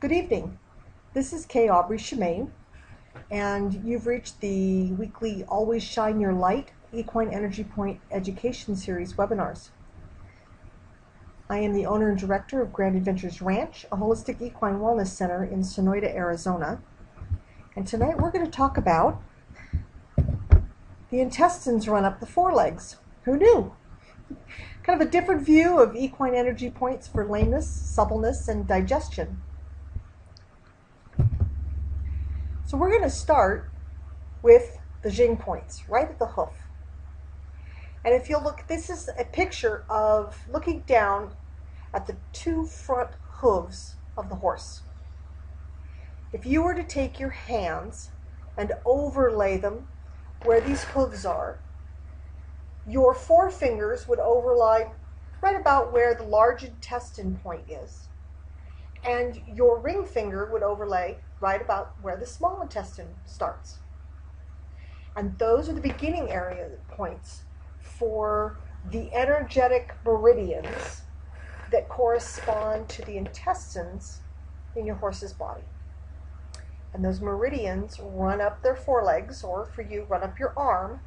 Good evening. This is Kay Aubrey Shemaine, and you've reached the weekly Always Shine Your Light Equine Energy Point Education Series webinars. I am the owner and director of Grand Adventures Ranch, a holistic equine wellness center in Sonoyta, Arizona. And tonight we're going to talk about the intestines run up the forelegs. Who knew? Kind of a different view of equine energy points for lameness, suppleness, and digestion. So we're going to start with the Jing Points, right at the hoof. And if you'll look, this is a picture of looking down at the two front hooves of the horse. If you were to take your hands and overlay them where these hooves are, your forefingers would overlay right about where the large intestine point is, and your ring finger would overlay right about where the small intestine starts. And those are the beginning area points for the energetic meridians that correspond to the intestines in your horse's body. And those meridians run up their forelegs, or for you, run up your arm,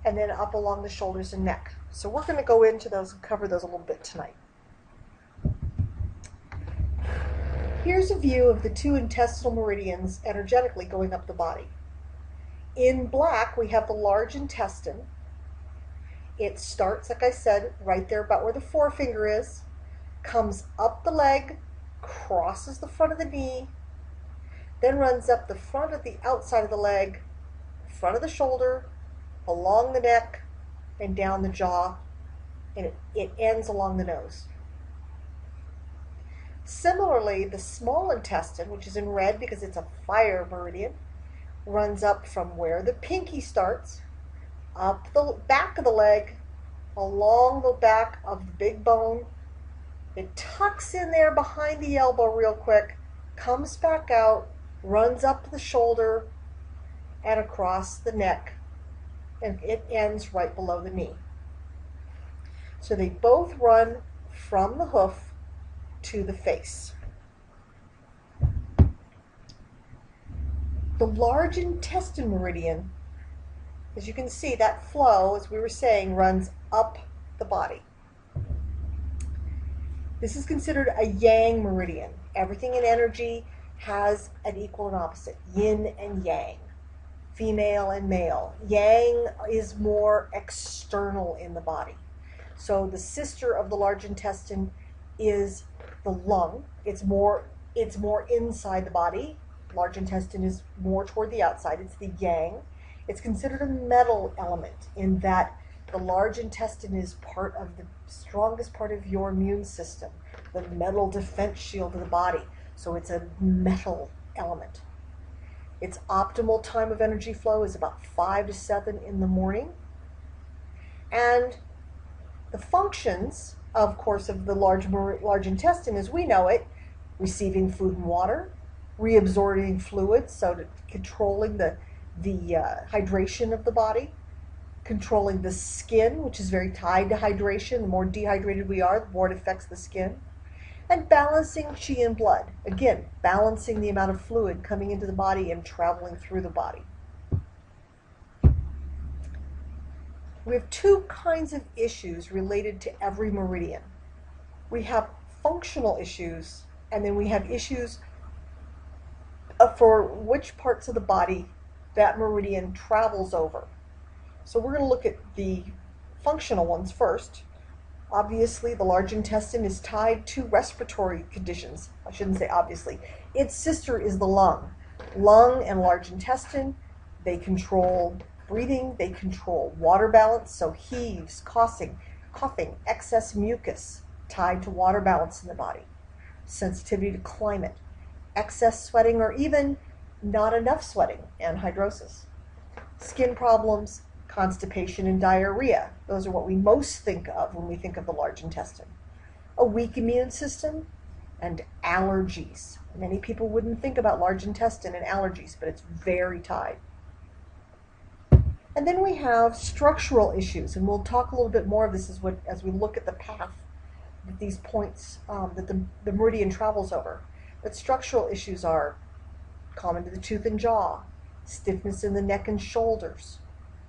and then up along the shoulders and neck. So we're going to go into those and cover those a little bit tonight. Here's a view of the two intestinal meridians energetically going up the body. In black, we have the large intestine. It starts, like I said, right there about where the forefinger is, comes up the leg, crosses the front of the knee, then runs up the front of the outside of the leg, front of the shoulder, along the neck, and down the jaw, and it ends along the nose. Similarly, the small intestine, which is in red because it's a fire meridian, runs up from where the pinky starts, up the back of the leg, along the back of the big bone. It tucks in there behind the elbow real quick, comes back out, runs up the shoulder and across the neck, and it ends right below the knee. So they both run from the hoof to the face. The large intestine meridian, as you can see, that flow, as we were saying, runs up the body. This is considered a yang meridian. Everything in energy has an equal and opposite, yin and yang, female and male. Yang is more external in the body. So the sister of the large intestine is the lung. It's more inside the body. Large intestine is more toward the outside. It's the yang. It's considered a metal element in that the large intestine is part of the strongest part of your immune system, the metal defense shield of the body. So it's a metal element. Its optimal time of energy flow is about 5 to 7 in the morning. And the functions, of course, of the large intestine as we know it: receiving food and water, reabsorbing fluids, so controlling the hydration of the body, controlling the skin, which is very tied to hydration. The more dehydrated we are, the more it affects the skin, and balancing qi and blood. Again, balancing the amount of fluid coming into the body and traveling through the body. We have two kinds of issues related to every meridian. We have functional issues, and then we have issues for which parts of the body that meridian travels over. So we're going to look at the functional ones first. Obviously, the large intestine is tied to respiratory conditions. I shouldn't say obviously. Its sister is the lung. Lung and large intestine, they control breathing, they control water balance, so heaves, coughing, excess mucus tied to water balance in the body, sensitivity to climate, excess sweating, or even not enough sweating, anhidrosis, skin problems, constipation, and diarrhea. Those are what we most think of when we think of the large intestine. A weak immune system and allergies. Many people wouldn't think about large intestine and allergies, but it's very tied. And then we have structural issues, and we'll talk a little bit more of this as we look at the path that these points, that the meridian travels over. But structural issues are common to the tooth and jaw, stiffness in the neck and shoulders,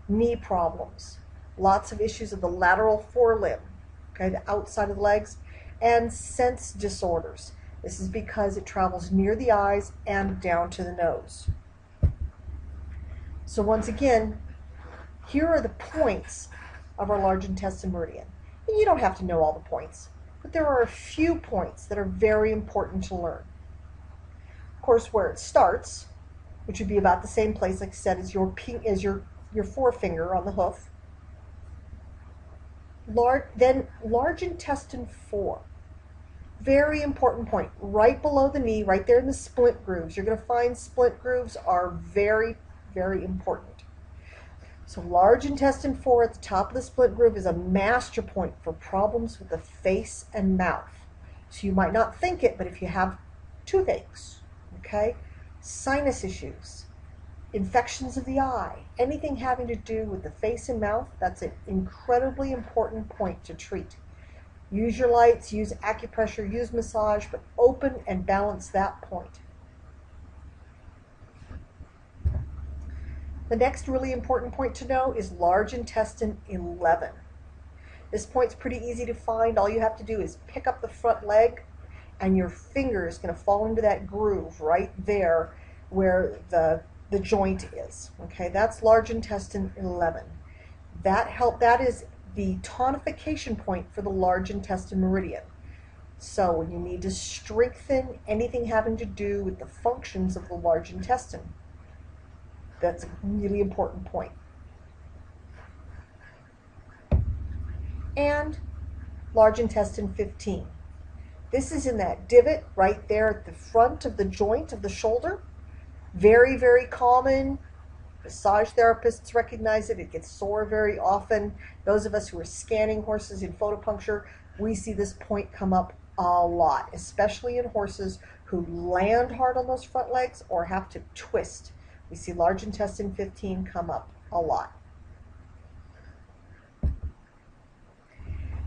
knee problems, lots of issues of the lateral forelimb, okay, the outside of the legs, and sense disorders. This is because it travels near the eyes and down to the nose. So once again, here are the points of our large intestine meridian. And you don't have to know all the points, but there are a few points that are very important to learn. Of course, where it starts, which would be about the same place, like I said, as your forefinger on the hoof. Then large intestine 4. Very important point, right below the knee, right there in the splint grooves. You're going to find splint grooves are very, very important. So large intestine 4 at the top of the splint groove is a master point for problems with the face and mouth. So you might not think it, but if you have toothaches, okay, sinus issues, infections of the eye, anything having to do with the face and mouth, that's an incredibly important point to treat. Use your lights, use acupressure, use massage, but open and balance that point. The next really important point to know is large intestine 11. This point's pretty easy to find. All you have to do is pick up the front leg, and your finger is going to fall into that groove right there where the joint is. Okay, that's large intestine 11. That is the tonification point for the large intestine meridian. So when you need to strengthen anything having to do with the functions of the large intestine, that's a really important point. And large intestine 15. This is in that divot right there at the front of the joint of the shoulder. Very, very common. Massage therapists recognize it. It gets sore very often. Those of us who are scanning horses in photopuncture, we see this point come up a lot, especially in horses who land hard on those front legs or have to twist. We see large intestine 15 come up a lot.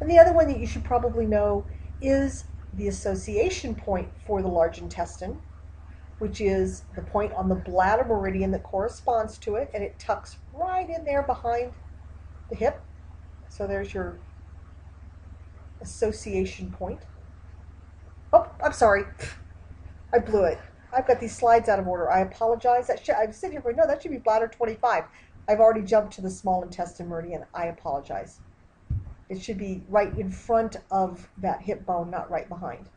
And the other one that you should probably know is the association point for the large intestine, which is the point on the bladder meridian that corresponds to it, and it tucks right in there behind the hip. So there's your association point. Oh, I'm sorry. I blew it. I've got these slides out of order. I apologize. I'm sitting here going, no, that should be bladder 25. I've already jumped to the small intestine meridian. I apologize. It should be right in front of that hip bone, not right behind.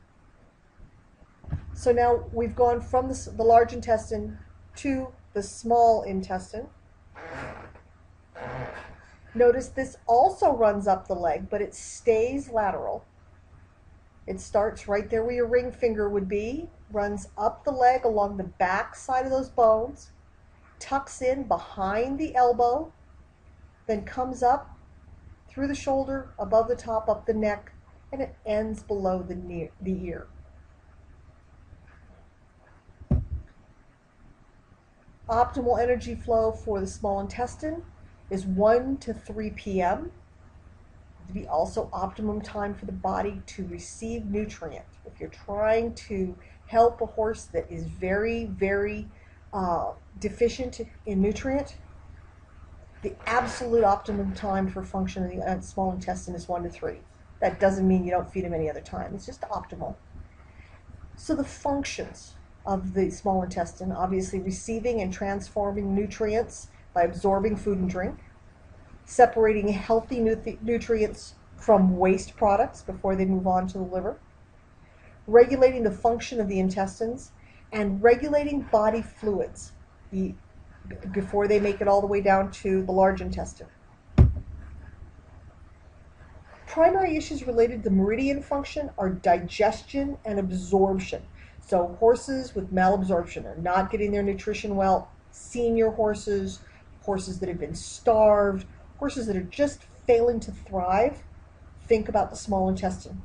So now we've gone from the large intestine to the small intestine. Notice this also runs up the leg, but it stays lateral. It starts right there where your ring finger would be, runs up the leg along the back side of those bones, tucks in behind the elbow, then comes up through the shoulder, above the top, up the neck, and it ends below the ear. Optimal energy flow for the small intestine is 1 to 3 p.m. It would be also optimum time for the body to receive nutrient. If you're trying to help a horse that is very, very deficient in nutrient, the absolute optimum time for function in the small intestine is 1 to 3. That doesn't mean you don't feed him any other time. It's just optimal. So the functions of the small intestine, obviously receiving and transforming nutrients by absorbing food and drink, separating healthy nutrients from waste products before they move on to the liver, regulating the function of the intestines, and regulating body fluids before they make it all the way down to the large intestine. Primary issues related to meridian function are digestion and absorption. So horses with malabsorption are not getting their nutrition well, senior horses, horses that have been starved, horses that are just failing to thrive, think about the small intestine,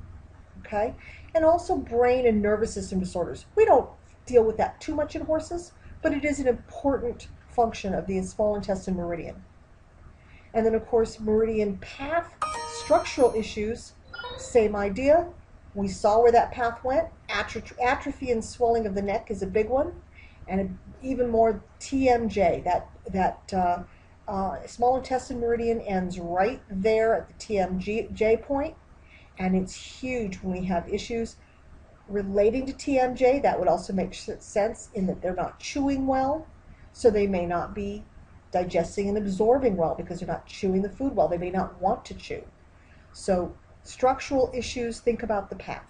okay? And also brain and nervous system disorders. We don't deal with that too much in horses, but it is an important function of the small intestine meridian. And then, of course, meridian path, structural issues, same idea. We saw where that path went. Atrophy and swelling of the neck is a big one, and even more TMJ. That small intestine meridian ends right there at the TMJ point, and it's huge when we have issues relating to TMJ. That would also make sense in that they're not chewing well, so they may not be digesting and absorbing well because they're not chewing the food well. They may not want to chew. So structural issues, think about the path.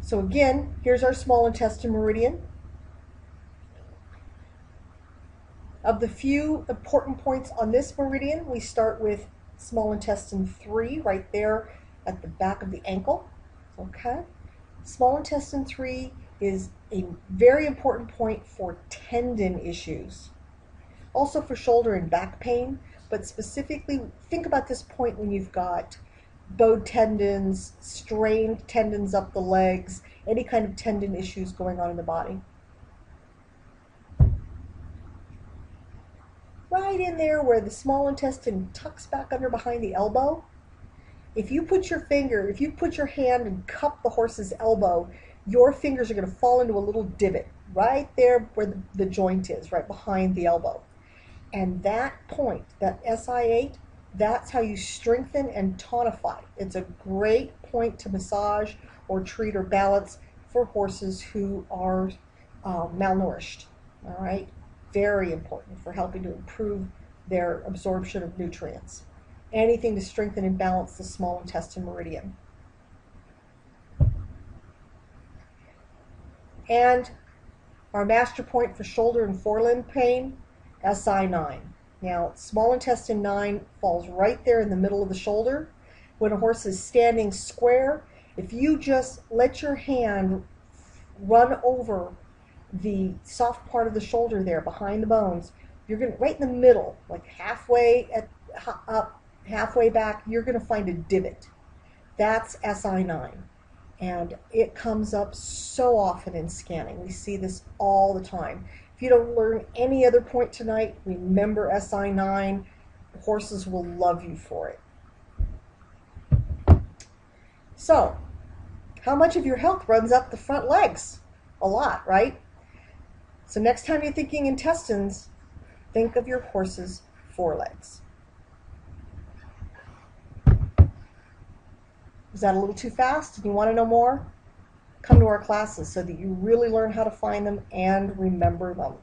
So again, here's our small intestine meridian. Of the few important points on this meridian, we start with small intestine 3 right there at the back of the ankle. Okay. Small intestine 3 is a very important point for tendon issues. Also for shoulder and back pain, but specifically think about this point when you've got bowed tendons, strained tendons up the legs, any kind of tendon issues going on in the body. Right in there where the small intestine tucks back under behind the elbow. If you put your hand and cup the horse's elbow, your fingers are going to fall into a little divot right there where the joint is, right behind the elbow. And that point, that SI8, that's how you strengthen and tonify. It's a great point to massage or treat or balance for horses who are malnourished. All right, very important for helping to improve their absorption of nutrients. Anything to strengthen and balance the small intestine meridian. And our master point for shoulder and forelimb pain, SI9. Now, small intestine 9 falls right there in the middle of the shoulder. When a horse is standing square, if you just let your hand run over the soft part of the shoulder there behind the bones, you're going to, right in the middle, like halfway up, halfway back, you're going to find a divot. That's SI9. And it comes up so often in scanning. We see this all the time. If you don't learn any other point tonight, remember SI9. Horses will love you for it. So, how much of your health runs up the front legs? A lot, right? So next time you're thinking intestines, think of your horse's forelegs. Is that a little too fast? If you want to know more, come to our classes so that you really learn how to find them and remember them.